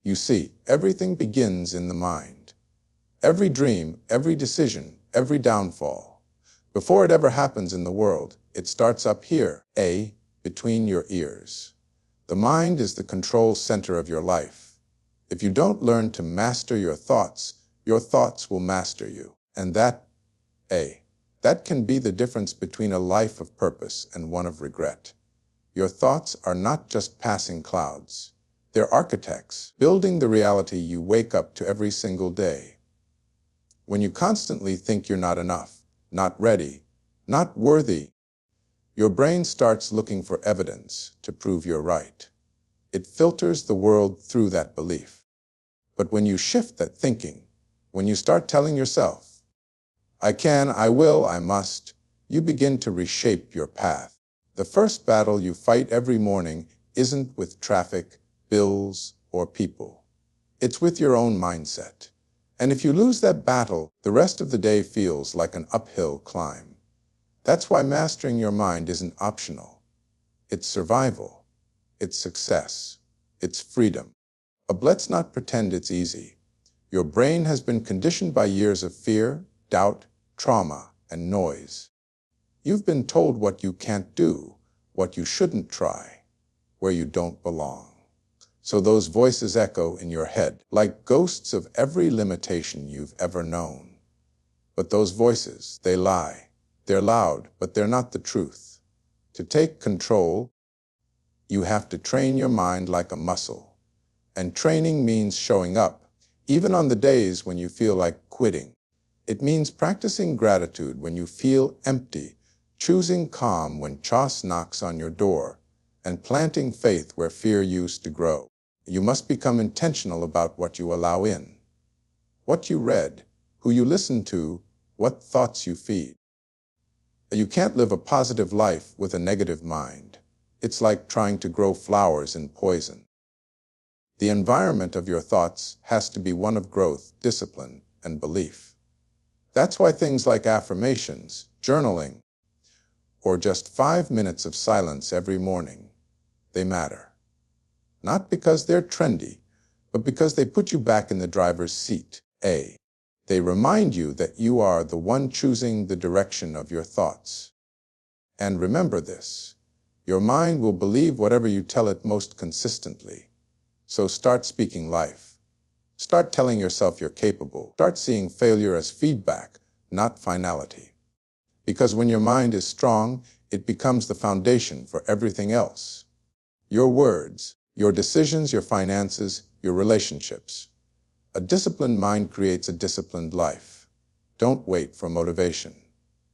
You see, everything begins in the mind. Every dream, every decision, every downfall. Before it ever happens in the world, it starts up here, between your ears. The mind is the control center of your life. If you don't learn to master your thoughts will master you. And that can be the difference between a life of purpose and one of regret. Your thoughts are not just passing clouds. They're architects, building the reality you wake up to every single day. When you constantly think you're not enough, not ready, not worthy, your brain starts looking for evidence to prove you're right. It filters the world through that belief. But when you shift that thinking, when you start telling yourself, I can, I will, I must, you begin to reshape your path. The first battle you fight every morning isn't with traffic, bills, or people. It's with your own mindset. And if you lose that battle, the rest of the day feels like an uphill climb. That's why mastering your mind isn't optional. It's survival. It's success. It's freedom. But let's not pretend it's easy. Your brain has been conditioned by years of fear, doubt, trauma, and noise. You've been told what you can't do, what you shouldn't try, where you don't belong. So those voices echo in your head like ghosts of every limitation you've ever known. But those voices, they lie. They're loud, but they're not the truth. To take control, you have to train your mind like a muscle. And training means showing up, even on the days when you feel like quitting. It means practicing gratitude when you feel empty, choosing calm when chaos knocks on your door, and planting faith where fear used to grow. You must become intentional about what you allow in, what you read, who you listen to, what thoughts you feed. You can't live a positive life with a negative mind. It's like trying to grow flowers in poison. The environment of your thoughts has to be one of growth, discipline, and belief. That's why things like affirmations, journaling, or just 5 minutes of silence every morning, they matter. Not because they're trendy, but because they put you back in the driver's seat. They remind you that you are the one choosing the direction of your thoughts. And remember this, your mind will believe whatever you tell it most consistently. So start speaking life. Start telling yourself you're capable. Start seeing failure as feedback, not finality. Because when your mind is strong, it becomes the foundation for everything else. Your words, your decisions, your finances, your relationships. A disciplined mind creates a disciplined life. Don't wait for motivation.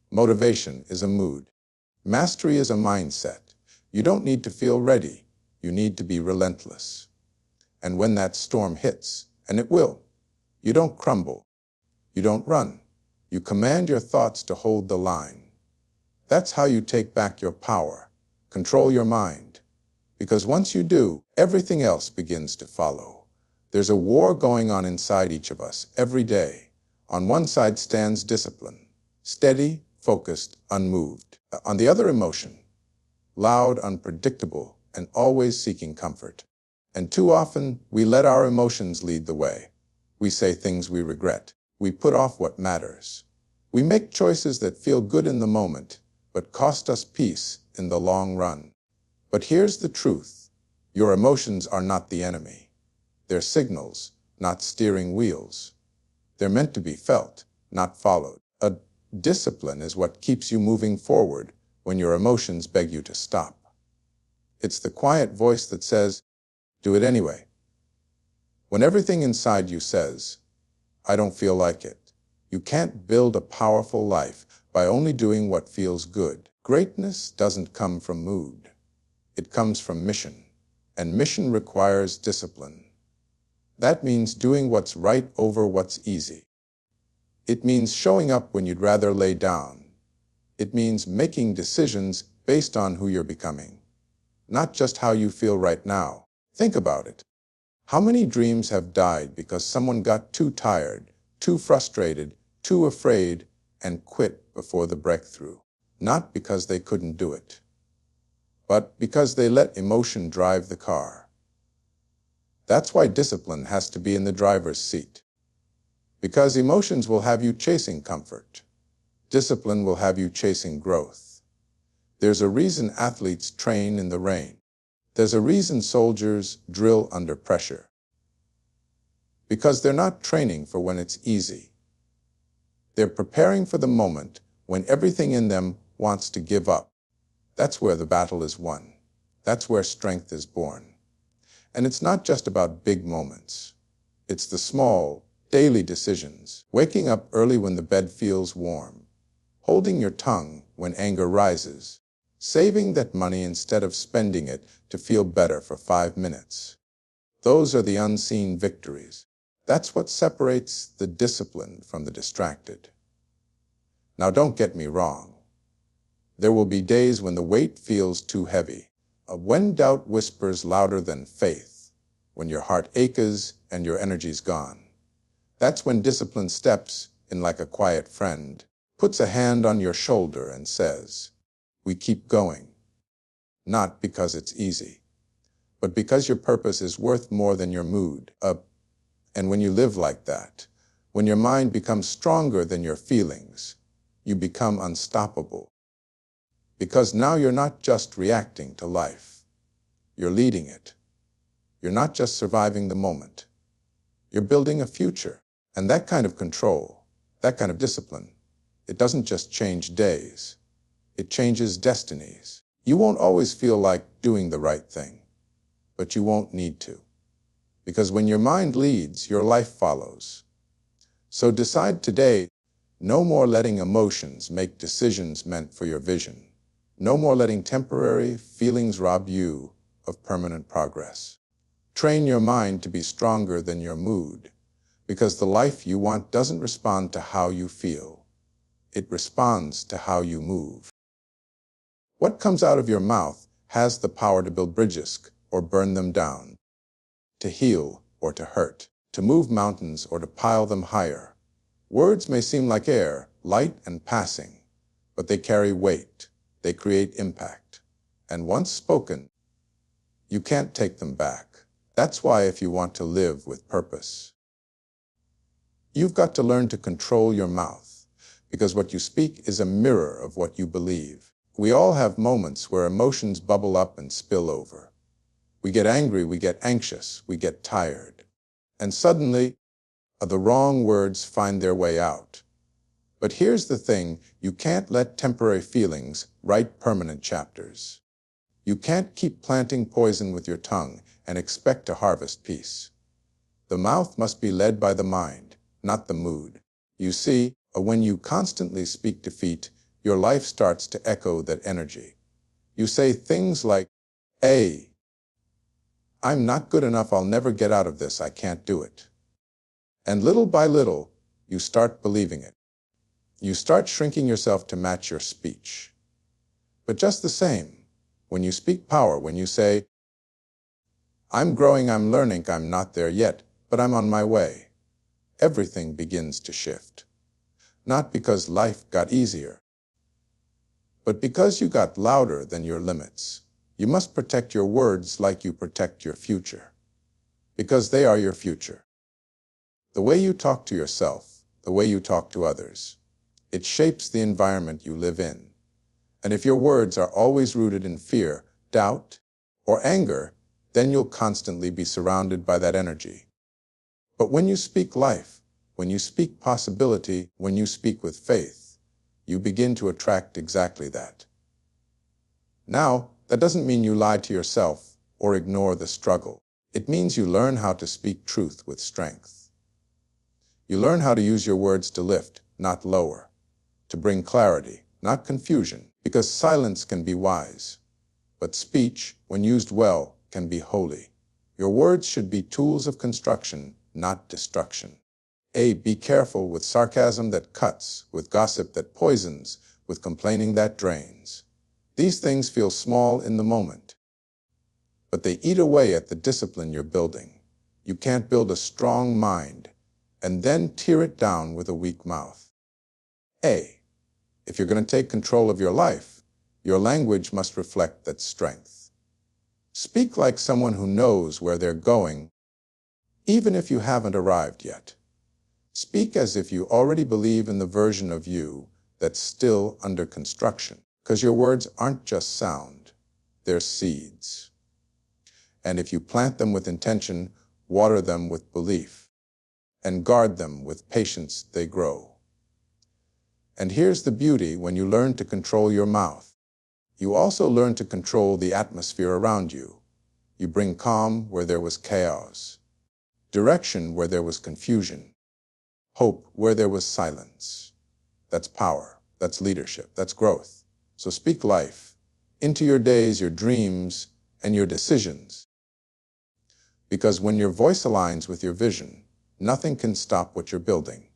Motivation is a mood. Mastery is a mindset. You don't need to feel ready. You need to be relentless. And when that storm hits, and it will, you don't crumble. You don't run. You command your thoughts to hold the line. That's how you take back your power. Control your mind. Because once you do, everything else begins to follow. There's a war going on inside each of us every day. On one side stands discipline, steady, focused, unmoved. On the other, emotion, loud, unpredictable, and always seeking comfort. And too often, we let our emotions lead the way. We say things we regret. We put off what matters. We make choices that feel good in the moment, but cost us peace in the long run. But here's the truth. Your emotions are not the enemy. They're signals, not steering wheels. They're meant to be felt, not followed. A discipline is what keeps you moving forward when your emotions beg you to stop. It's the quiet voice that says, do it anyway. When everything inside you says, I don't feel like it. You can't build a powerful life by only doing what feels good. Greatness doesn't come from mood. It comes from mission, and mission requires discipline. That means doing what's right over what's easy. It means showing up when you'd rather lay down. It means making decisions based on who you're becoming, not just how you feel right now. Think about it. How many dreams have died because someone got too tired, too frustrated, too afraid, and quit before the breakthrough? Not because they couldn't do it, but because they let emotion drive the car. That's why discipline has to be in the driver's seat. Because emotions will have you chasing comfort. Discipline will have you chasing growth. There's a reason athletes train in the rain. There's a reason soldiers drill under pressure. Because they're not training for when it's easy. They're preparing for the moment when everything in them wants to give up. That's where the battle is won. That's where strength is born. And it's not just about big moments. It's the small, daily decisions. Waking up early when the bed feels warm. Holding your tongue when anger rises. Saving that money instead of spending it to feel better for 5 minutes. Those are the unseen victories. That's what separates the disciplined from the distracted. Now don't get me wrong. There will be days when the weight feels too heavy. When doubt whispers louder than faith. When your heart aches and your energy's gone. That's when discipline steps in like a quiet friend, puts a hand on your shoulder and says, "We keep going." Not because it's easy, but because your purpose is worth more than your mood. And when you live like that, when your mind becomes stronger than your feelings, you become unstoppable. Because now you're not just reacting to life. You're leading it. You're not just surviving the moment. You're building a future. And that kind of control, that kind of discipline, it doesn't just change days. It changes destinies. You won't always feel like doing the right thing, but you won't need to. Because when your mind leads, your life follows. So decide today, no more letting emotions make decisions meant for your vision. No more letting temporary feelings rob you of permanent progress. Train your mind to be stronger than your mood, because the life you want doesn't respond to how you feel. It responds to how you move. What comes out of your mouth has the power to build bridges or burn them down, to heal or to hurt, to move mountains or to pile them higher. Words may seem like air, light and passing, but they carry weight. They create impact. And once spoken, you can't take them back. That's why if you want to live with purpose, you've got to learn to control your mouth, because what you speak is a mirror of what you believe. We all have moments where emotions bubble up and spill over. We get angry, we get anxious, we get tired. And suddenly, the wrong words find their way out. But here's the thing, you can't let temporary feelings write permanent chapters. You can't keep planting poison with your tongue and expect to harvest peace. The mouth must be led by the mind, not the mood. You see, when you constantly speak defeat, your life starts to echo that energy. You say things like, "Hey, I'm not good enough, I'll never get out of this, I can't do it." And little by little, you start believing it. You start shrinking yourself to match your speech. But just the same, when you speak power, when you say, "I'm growing, I'm learning, I'm not there yet, but I'm on my way," everything begins to shift. Not because life got easier, but because you got louder than your limits. You must protect your words like you protect your future, because they are your future. The way you talk to yourself, the way you talk to others, it shapes the environment you live in. And if your words are always rooted in fear, doubt, or anger, then you'll constantly be surrounded by that energy. But when you speak life, when you speak possibility, when you speak with faith, you begin to attract exactly that. Now, that doesn't mean you lie to yourself or ignore the struggle. It means you learn how to speak truth with strength. You learn how to use your words to lift, not lower, to bring clarity, not confusion, because silence can be wise, but speech, when used well, can be holy. Your words should be tools of construction, not destruction. Be careful with sarcasm that cuts, with gossip that poisons, with complaining that drains. These things feel small in the moment, but they eat away at the discipline you're building. You can't build a strong mind and then tear it down with a weak mouth. If you're going to take control of your life, your language must reflect that strength. Speak like someone who knows where they're going, even if you haven't arrived yet. Speak as if you already believe in the version of you that's still under construction, because your words aren't just sound, they're seeds. And if you plant them with intention, water them with belief, and guard them with patience, they grow. And here's the beauty: when you learn to control your mouth, you also learn to control the atmosphere around you. You bring calm where there was chaos, direction where there was confusion, hope where there was silence. That's power, that's leadership, that's growth. So speak life into your days, your dreams, and your decisions. Because when your voice aligns with your vision, nothing can stop what you're building.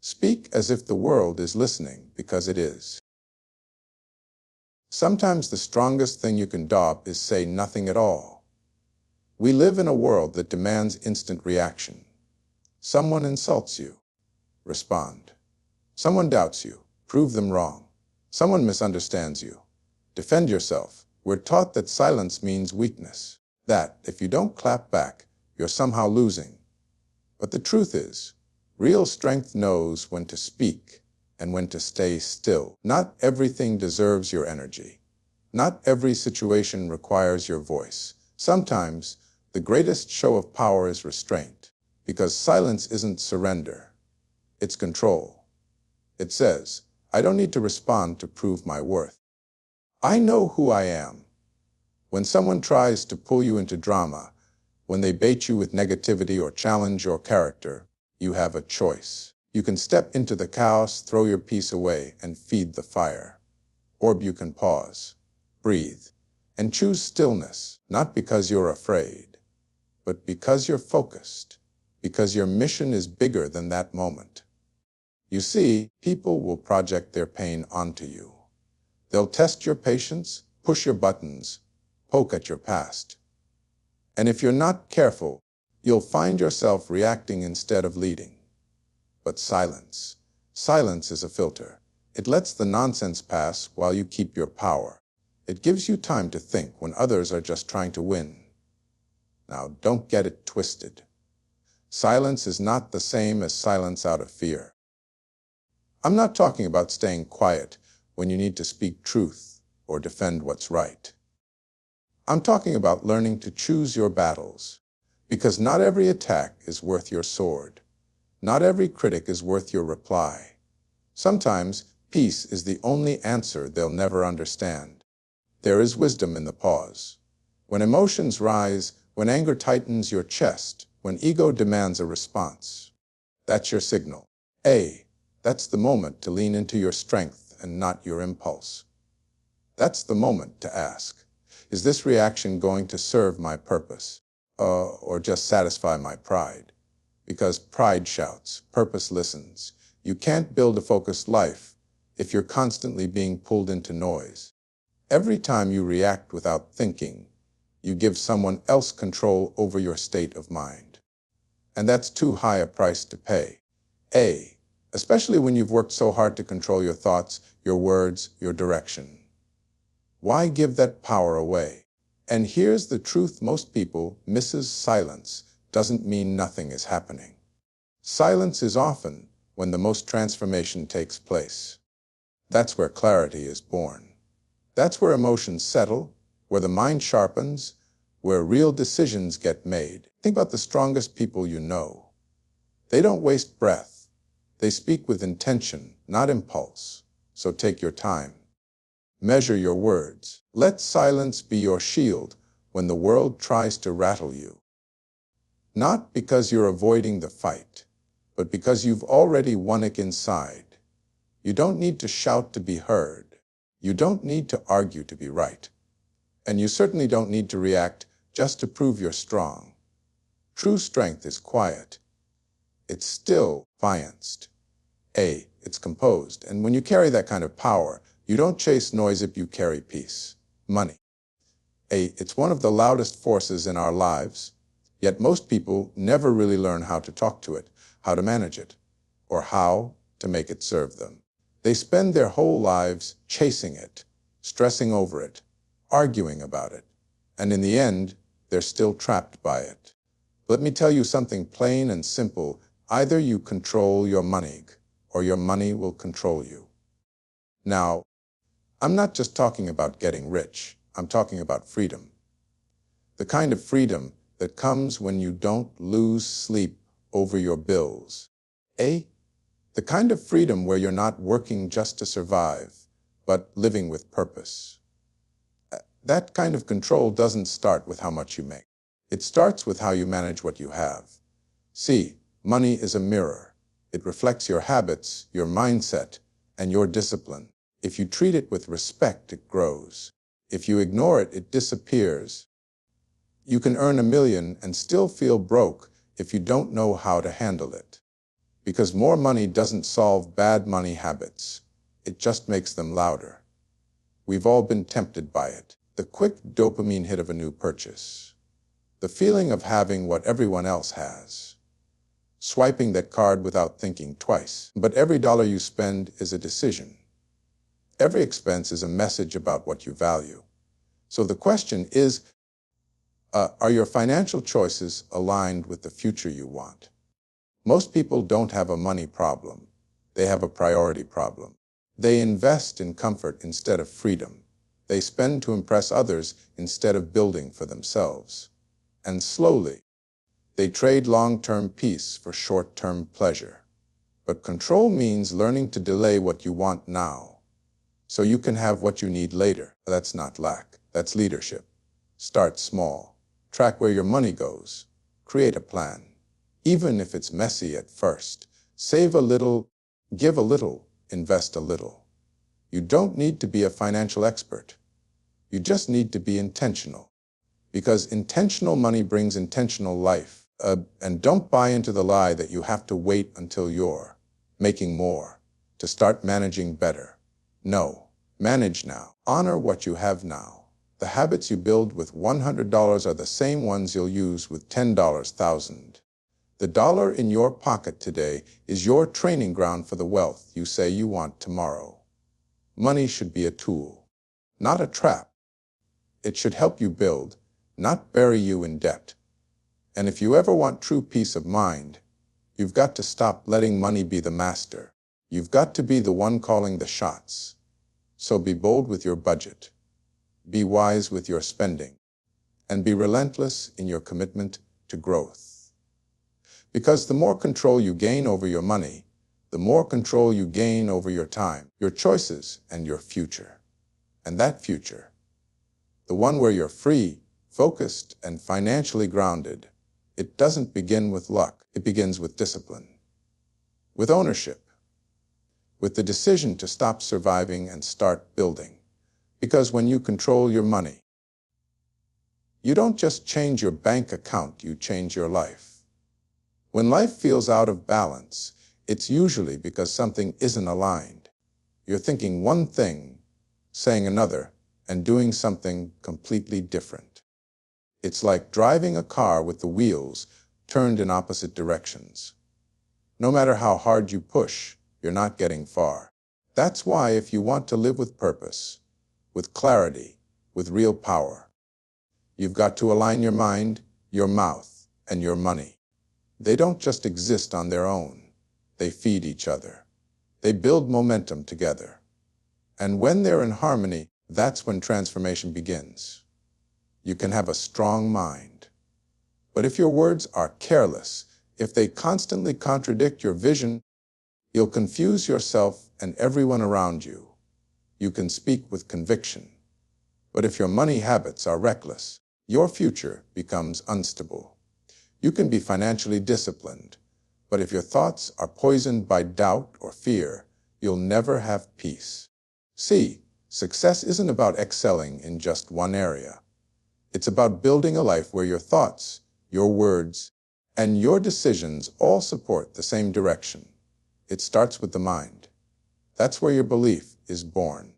Speak as if the world is listening, because it is. Sometimes the strongest thing you can do is say nothing at all. We live in a world that demands instant reaction. Someone insults you, respond. Someone doubts you, prove them wrong. Someone misunderstands you, defend yourself. We're taught that silence means weakness, that if you don't clap back, you're somehow losing. But the truth is, real strength knows when to speak and when to stay still. Not everything deserves your energy. Not every situation requires your voice. Sometimes, the greatest show of power is restraint, because silence isn't surrender, it's control. It says, I don't need to respond to prove my worth. I know who I am. When someone tries to pull you into drama, when they bait you with negativity or challenge your character, you have a choice. You can step into the chaos, throw your peace away, and feed the fire. Or you can pause, breathe, and choose stillness, not because you're afraid, but because you're focused, because your mission is bigger than that moment. You see, people will project their pain onto you. They'll test your patience, push your buttons, poke at your past. And if you're not careful, you'll find yourself reacting instead of leading. But silence is a filter. It lets the nonsense pass while you keep your power. It gives you time to think when others are just trying to win. Now, don't get it twisted. Silence is not the same as silence out of fear. I'm not talking about staying quiet when you need to speak truth or defend what's right. I'm talking about learning to choose your battles, because not every attack is worth your sword. Not every critic is worth your reply. Sometimes, peace is the only answer they'll never understand. There is wisdom in the pause. When emotions rise, when anger tightens your chest, when ego demands a response, that's your signal. That's the moment to lean into your strength and not your impulse. That's the moment to ask, is this reaction going to serve my purpose, or just satisfy my pride? Because pride shouts, purpose listens. You can't build a focused life if you're constantly being pulled into noise. Every time you react without thinking, you give someone else control over your state of mind. And that's too high a price to pay. Especially when you've worked so hard to control your thoughts, your words, your direction. Why give that power away? And here's the truth most people misses: silence doesn't mean nothing is happening. Silence is often when the most transformation takes place. That's where clarity is born. That's where emotions settle, where the mind sharpens, where real decisions get made. Think about the strongest people you know. They don't waste breath. They speak with intention, not impulse. So take your time. Measure your words. Let silence be your shield when the world tries to rattle you. Not because you're avoiding the fight, but because you've already won it inside. You don't need to shout to be heard. You don't need to argue to be right. And you certainly don't need to react just to prove you're strong. True strength is quiet. It's still, defiant. It's composed. And when you carry that kind of power, you don't chase noise, if you carry peace. Money. It's one of the loudest forces in our lives, yet most people never really learn how to talk to it, how to manage it, or how to make it serve them. They spend their whole lives chasing it, stressing over it, arguing about it, and in the end, they're still trapped by it. Let me tell you something plain and simple. Either you control your money, or your money will control you. Now, I'm not just talking about getting rich. I'm talking about freedom. The kind of freedom that comes when you don't lose sleep over your bills. The kind of freedom where you're not working just to survive, but living with purpose. That kind of control doesn't start with how much you make. It starts with how you manage what you have. See, money is a mirror. It reflects your habits, your mindset, and your discipline. If you treat it with respect, it grows. If you ignore it, it disappears. You can earn $1 million and still feel broke if you don't know how to handle it. Because more money doesn't solve bad money habits. It just makes them louder. We've all been tempted by it. The quick dopamine hit of a new purchase. The feeling of having what everyone else has. Swiping that card without thinking twice. But every dollar you spend is a decision. Every expense is a message about what you value. So the question is, are your financial choices aligned with the future you want? Most people don't have a money problem. They have a priority problem. They invest in comfort instead of freedom. They spend to impress others instead of building for themselves. And slowly, they trade long-term peace for short-term pleasure. But control means learning to delay what you want now, so you can have what you need later. That's not lack, that's leadership. Start small. Track where your money goes. Create a plan. Even if it's messy at first. Save a little, give a little, invest a little. You don't need to be a financial expert. You just need to be intentional. Because intentional money brings intentional life. And don't buy into the lie that you have to wait until you're making more to start managing better. No, manage now. Honor what you have now. The habits you build with $100 are the same ones you'll use with $10,000. The dollar in your pocket today is your training ground for the wealth you say you want tomorrow. Money should be a tool, not a trap. It should help you build, not bury you in debt. And if you ever want true peace of mind, you've got to stop letting money be the master. You've got to be the one calling the shots. So be bold with your budget. Be wise with your spending. And be relentless in your commitment to growth. Because the more control you gain over your money, the more control you gain over your time, your choices, and your future. And that future, the one where you're free, focused, and financially grounded, it doesn't begin with luck. It begins with discipline, with ownership, with the decision to stop surviving and start building. Because when you control your money, you don't just change your bank account, you change your life. When life feels out of balance, it's usually because something isn't aligned. You're thinking one thing, saying another, and doing something completely different. It's like driving a car with the wheels turned in opposite directions. No matter how hard you push, you're not getting far. That's why if you want to live with purpose, with clarity, with real power, you've got to align your mind, your mouth, and your money. They don't just exist on their own. They feed each other. They build momentum together. And when they're in harmony, that's when transformation begins. You can have a strong mind. But if your words are careless, if they constantly contradict your vision, you'll confuse yourself and everyone around you. You can speak with conviction. But if your money habits are reckless, your future becomes unstable. You can be financially disciplined, but if your thoughts are poisoned by doubt or fear, you'll never have peace. See, success isn't about excelling in just one area. It's about building a life where your thoughts, your words, and your decisions all support the same direction. It starts with the mind. That's where your belief is born.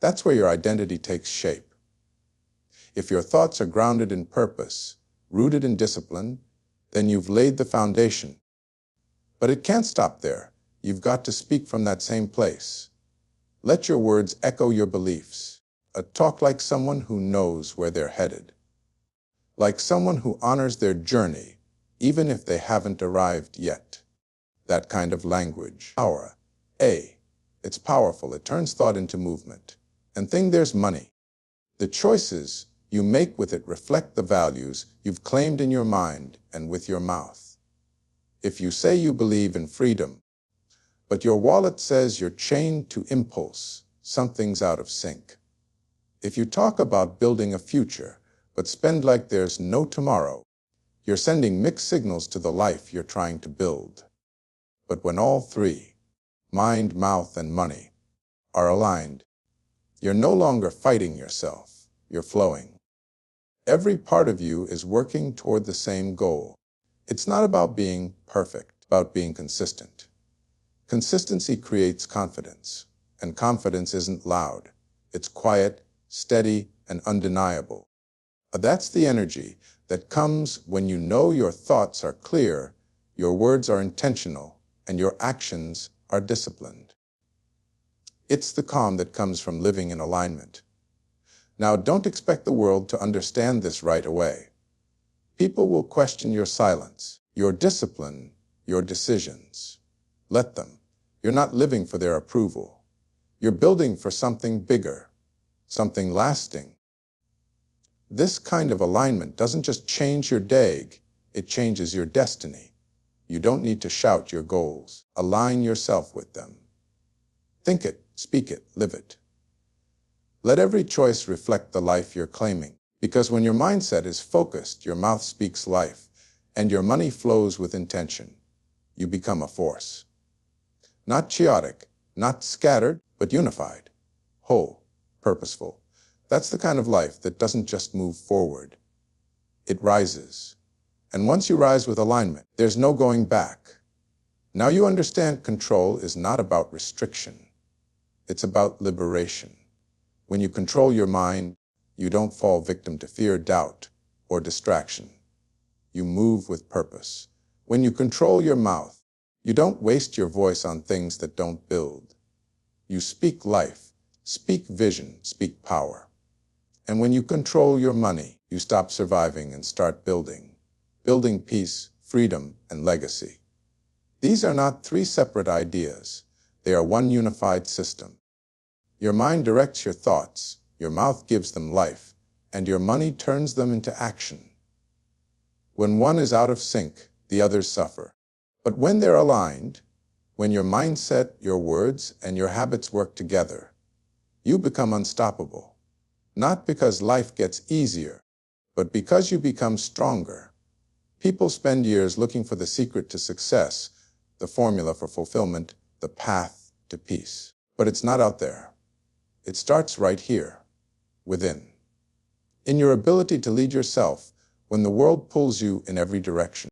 That's where your identity takes shape. If your thoughts are grounded in purpose, rooted in discipline, then you've laid the foundation. But it can't stop there. You've got to speak from that same place. Let your words echo your beliefs. Talk like someone who knows where they're headed. like someone who honors their journey, even if they haven't arrived yet. That kind of language. Power. A. It's powerful. It turns thought into movement. And thing, there's money. The choices you make with it reflect the values you've claimed in your mind and with your mouth. If you say you believe in freedom, but your wallet says you're chained to impulse, something's out of sync. If you talk about building a future, but spend like there's no tomorrow, you're sending mixed signals to the life you're trying to build. But when all three, mind, mouth, and money, are aligned, you're no longer fighting yourself, you're flowing. Every part of you is working toward the same goal. It's not about being perfect, it's about being consistent. Consistency creates confidence, and confidence isn't loud. It's quiet, steady, and undeniable. That's the energy that comes when you know your thoughts are clear, your words are intentional, and your actions are disciplined. It's the calm that comes from living in alignment. Now, don't expect the world to understand this right away. People will question your silence, your discipline, your decisions. Let them. You're not living for their approval. You're building for something bigger, something lasting. This kind of alignment doesn't just change your day, it changes your destiny. You don't need to shout your goals. Align yourself with them. Think it, speak it, live it. Let every choice reflect the life you're claiming, because when your mindset is focused, your mouth speaks life, and your money flows with intention. You become a force. Not chaotic, not scattered, but unified, whole, purposeful. That's the kind of life that doesn't just move forward. It rises. And once you rise with alignment, there's no going back. Now you understand control is not about restriction. It's about liberation. When you control your mind, you don't fall victim to fear, doubt, or distraction. You move with purpose. When you control your mouth, you don't waste your voice on things that don't build. You speak life, speak vision, speak power. And when you control your money, you stop surviving and start building. Building peace, freedom, and legacy. These are not three separate ideas. They are one unified system. Your mind directs your thoughts, your mouth gives them life, and your money turns them into action. When one is out of sync, the others suffer. But when they're aligned, when your mindset, your words, and your habits work together, you become unstoppable. Not because life gets easier, but because you become stronger. People spend years looking for the secret to success, the formula for fulfillment, the path to peace. But it's not out there. It starts right here, within. In your ability to lead yourself when the world pulls you in every direction.